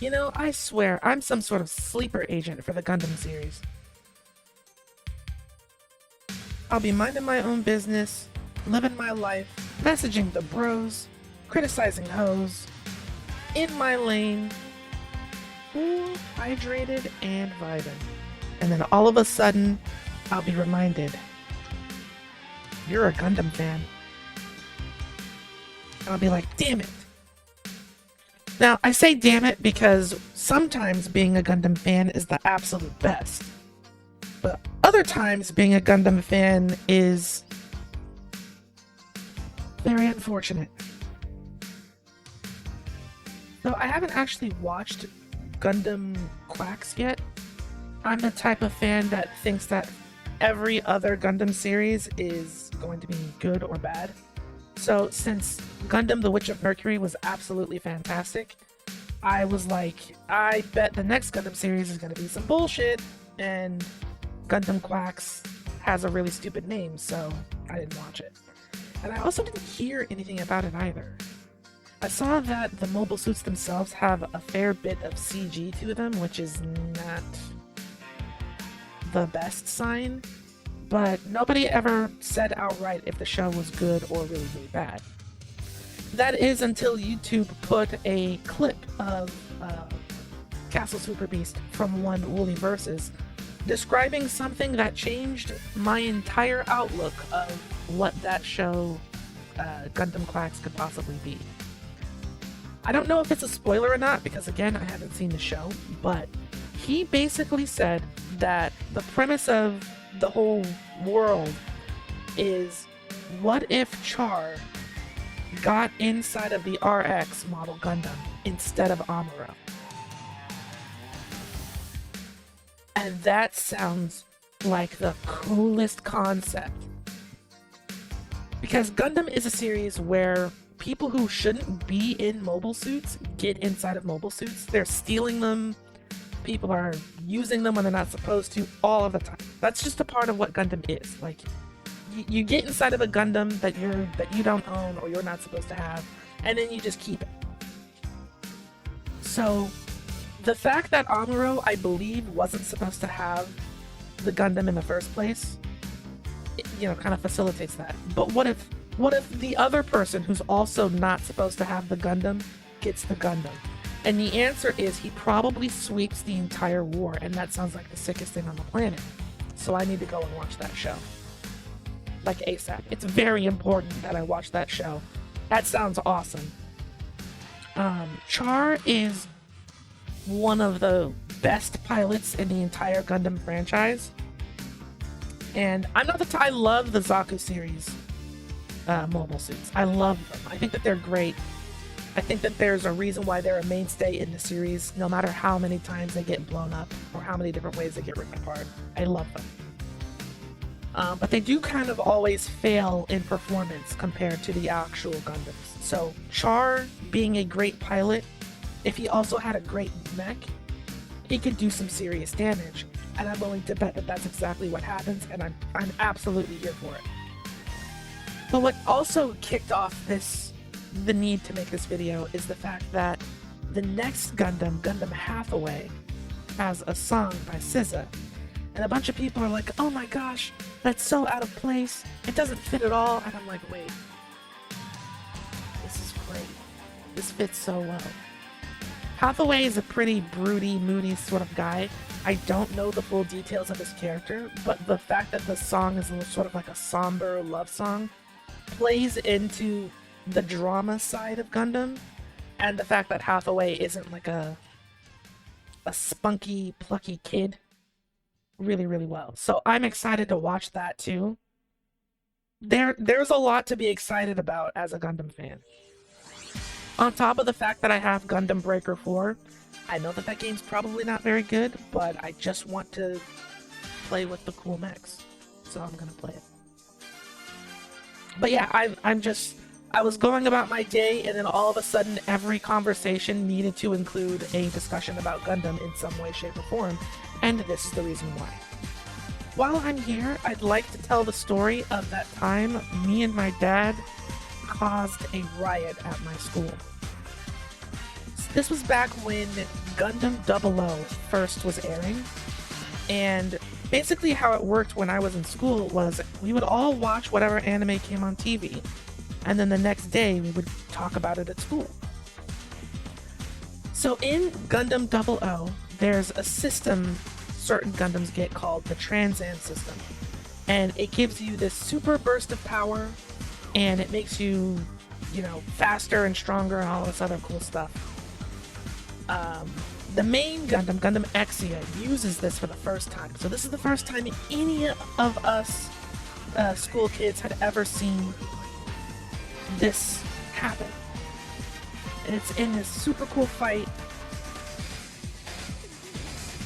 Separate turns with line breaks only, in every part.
You know, I swear, I'm some sort of sleeper agent for the Gundam series. I'll be minding my own business, living my life, messaging the bros, criticizing hoes, in my lane, cool, hydrated, and vibing. And then all of a sudden, I'll be reminded, you're a Gundam fan. And I'll be like, damn it. Now, I say damn it because sometimes being a Gundam fan is the absolute best. But other times being a Gundam fan is very unfortunate. So I haven't actually watched Gundam Quacks yet. I'm the type of fan that thinks that every other Gundam series is going to be good or bad. So since Gundam The Witch of Mercury was absolutely fantastic, I was like, I bet the next Gundam series is going to be some bullshit, and Gundam Quacks has a really stupid name, so I didn't watch it. And I also didn't hear anything about it either. I saw that the mobile suits themselves have a fair bit of CG to them, which is not the best sign, but nobody ever said outright if the show was good or really, really bad. That is until YouTube put a clip of Castle Super Beast from One Woolie Versus describing something that changed my entire outlook of what that show, Gundam Quacks, could possibly be. I don't know if it's a spoiler or not, because again, I haven't seen the show, but he basically said that the premise of the whole world is, what if Char got inside of the RX model Gundam instead of Amuro? And that sounds like the coolest concept. Because Gundam is a series where people who shouldn't be in mobile suits get inside of mobile suits. They're stealing them. People are using them when they're not supposed to all of the time. That's just a part of what Gundam is. Like, you get inside of a Gundam that you don't own or you're not supposed to have, and then you just keep it. So the fact that Amuro, I believe, wasn't supposed to have the Gundam in the first place, kind of facilitates that. But what if the other person who's also not supposed to have the Gundam gets the Gundam? And the answer is he probably sweeps the entire war, and that sounds like the sickest thing on the planet. So I need to go and watch that show. Like ASAP. It's very important that I watch that show. That sounds awesome. Char is one of the best pilots in the entire Gundam franchise. And I love the Zaku series mobile suits. I love them. I think that they're great. I think that there's a reason why they're a mainstay in the series, no matter how many times they get blown up or how many different ways they get ripped apart. I love them. But they do kind of always fail in performance compared to the actual Gundams. So Char, being a great pilot, if he also had a great mech, he could do some serious damage. And I'm willing to bet that that's exactly what happens, and I'm absolutely here for it. But what also kicked off the need to make this video is the fact that the next Gundam, Gundam Hathaway, has a song by SZA. And a bunch of people are like, oh my gosh, that's so out of place. It doesn't fit at all. And I'm like, wait. This is great. This fits so well. Hathaway is a pretty broody, moody sort of guy. I don't know the full details of his character, but the fact that the song is sort of like a somber love song plays into the drama side of Gundam, and the fact that Hathaway isn't like a spunky, plucky kid really, really well. So I'm excited to watch that too. There's a lot to be excited about as a Gundam fan. On top of the fact that I have Gundam Breaker 4, I know that game's probably not very good, but I just want to play with the cool mechs, so I'm gonna play it. But yeah, I was going about my day, and then all of a sudden every conversation needed to include a discussion about Gundam in some way, shape, or form, and this is the reason why. While I'm here, I'd like to tell the story of that time me and my dad caused a riot at my school. This was back when Gundam 00 first was airing, and basically how it worked when I was in school was we would all watch whatever anime came on TV, and then the next day we would talk about it at school. So in Gundam 00, there's a system certain Gundams get called the Trans Am system, and it gives you this super burst of power, and it makes you, faster and stronger and all this other cool stuff. The main Gundam, Gundam Exia, uses this for the first time. So this is the first time any of us school kids had ever seen this happen. And it's in this super cool fight.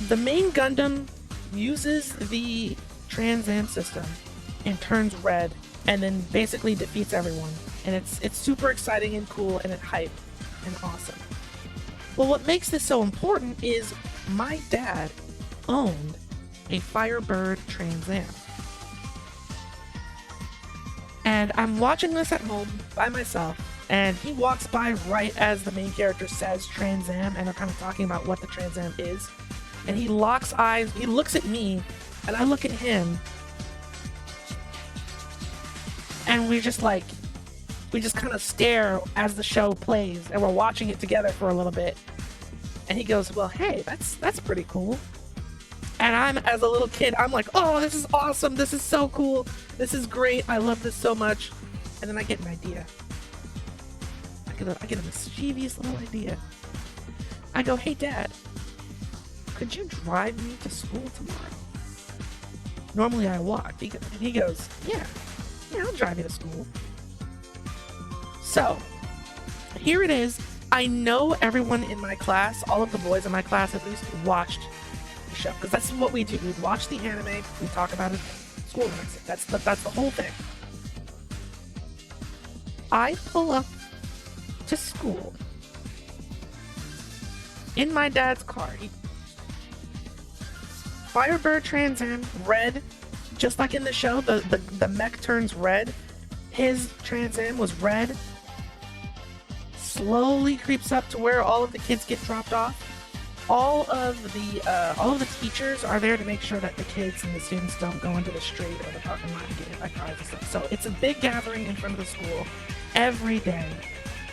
The main Gundam uses the Trans Am system and turns red, and then basically defeats everyone. And it's super exciting and cool, and it's hype and awesome. Well, what makes this so important is my dad owned a Firebird Trans Am. And I'm watching this at home by myself, and he walks by right as the main character says Trans Am, and they're kind of talking about what the Trans Am is. And he locks eyes, he looks at me, and I look at him, and we just kind of stare as the show plays, and we're watching it together for a little bit. And he goes, well, hey, that's pretty cool. And I'm, as a little kid, I'm like, oh, this is awesome. This is so cool. This is great. I love this so much. And then I get an idea. I get a mischievous little idea. I go, hey, Dad, could you drive me to school tomorrow? Normally I walk. And he goes, yeah, I'll drive you to school. So, here it is. I know everyone in my class, all of the boys in my class at least, watched the show. Because that's what we do. We watch the anime, we talk about it at school. That's the whole thing. I pull up to school in my dad's car. Firebird Trans Am, red, just like in the show, the mech turns red. His Trans Am was red. Slowly creeps up to where all of the kids get dropped off. All of the teachers are there to make sure that the kids and the students don't go into the street or the parking lot and get hit by cars and stuff. So it's a big gathering in front of the school every day,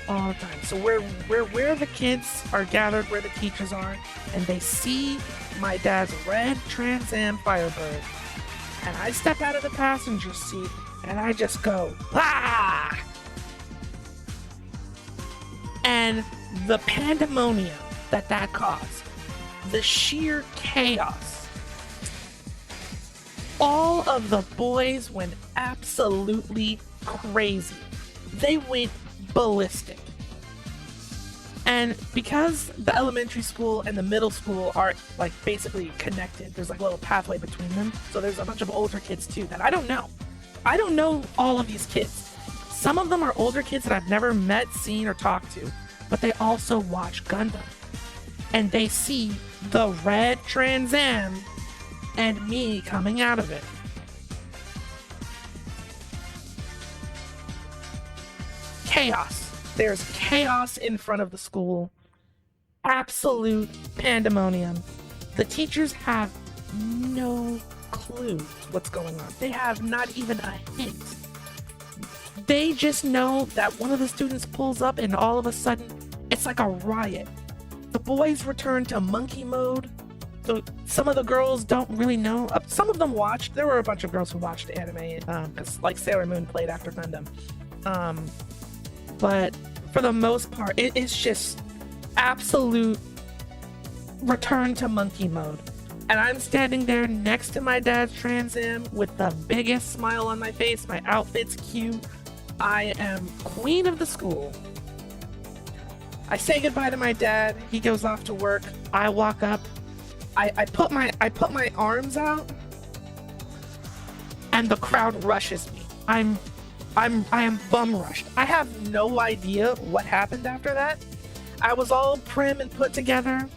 all the time. So where the kids are gathered, where the teachers are, and they see my dad's red Trans Am Firebird, and I step out of the passenger seat and I just go, ah! And the pandemonium that caused, the sheer chaos, all of the boys went absolutely crazy. They went ballistic. And because the elementary school and the middle school are basically connected, there's a little pathway between them. So there's a bunch of older kids too that I don't know. I don't know all of these kids. Some of them are older kids that I've never met, seen, or talked to, but they also watch Gundam. And they see the red Trans Am and me coming out of it. Chaos. There's chaos in front of the school. Absolute pandemonium. The teachers have no clue what's going on. They have not even a hint. They just know that one of the students pulls up and all of a sudden, it's like a riot. The boys return to monkey mode. So some of the girls don't really know. Some of them watched. There were a bunch of girls who watched anime, because Sailor Moon played after Gundam. But for the most part, it is just absolute return to monkey mode. And I'm standing there next to my dad's Trans Am with the biggest smile on my face. My outfit's cute. I am queen of the school. I say goodbye to my dad. He goes off to work. I walk up. I put my arms out, and the crowd rushes me. I am bum rushed. I have no idea what happened after that. I was all prim and put together.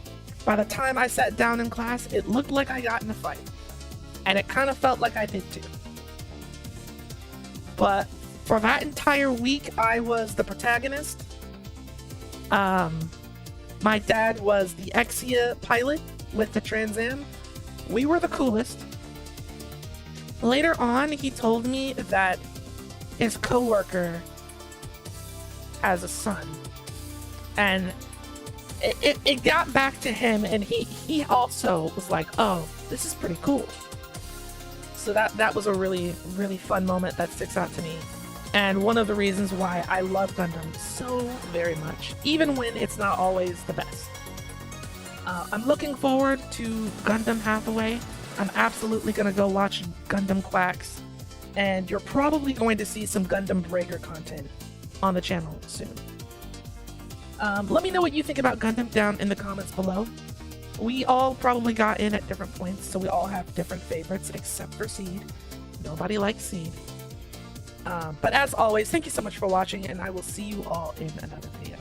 By the time I sat down in class, it looked like I got in a fight, and it kind of felt like I did too. But for that entire week, I was the protagonist. My dad was the Exia pilot with the Trans Am. We were the coolest. Later on, he told me that his coworker has a son, and it got back to him, and he also was like, oh, this is pretty cool. So that was a really, really fun moment that sticks out to me, and one of the reasons why I love Gundam so very much, even when it's not always the best. I'm looking forward to Gundam Hathaway. I'm absolutely gonna go watch Gundam Quacks, and you're probably going to see some Gundam Breaker content on the channel soon. Let me know what you think about Gundam down in the comments below. We all probably got in at different points, so we all have different favorites, except for Seed. Nobody likes Seed. But as always, thank you so much for watching, and I will see you all in another video.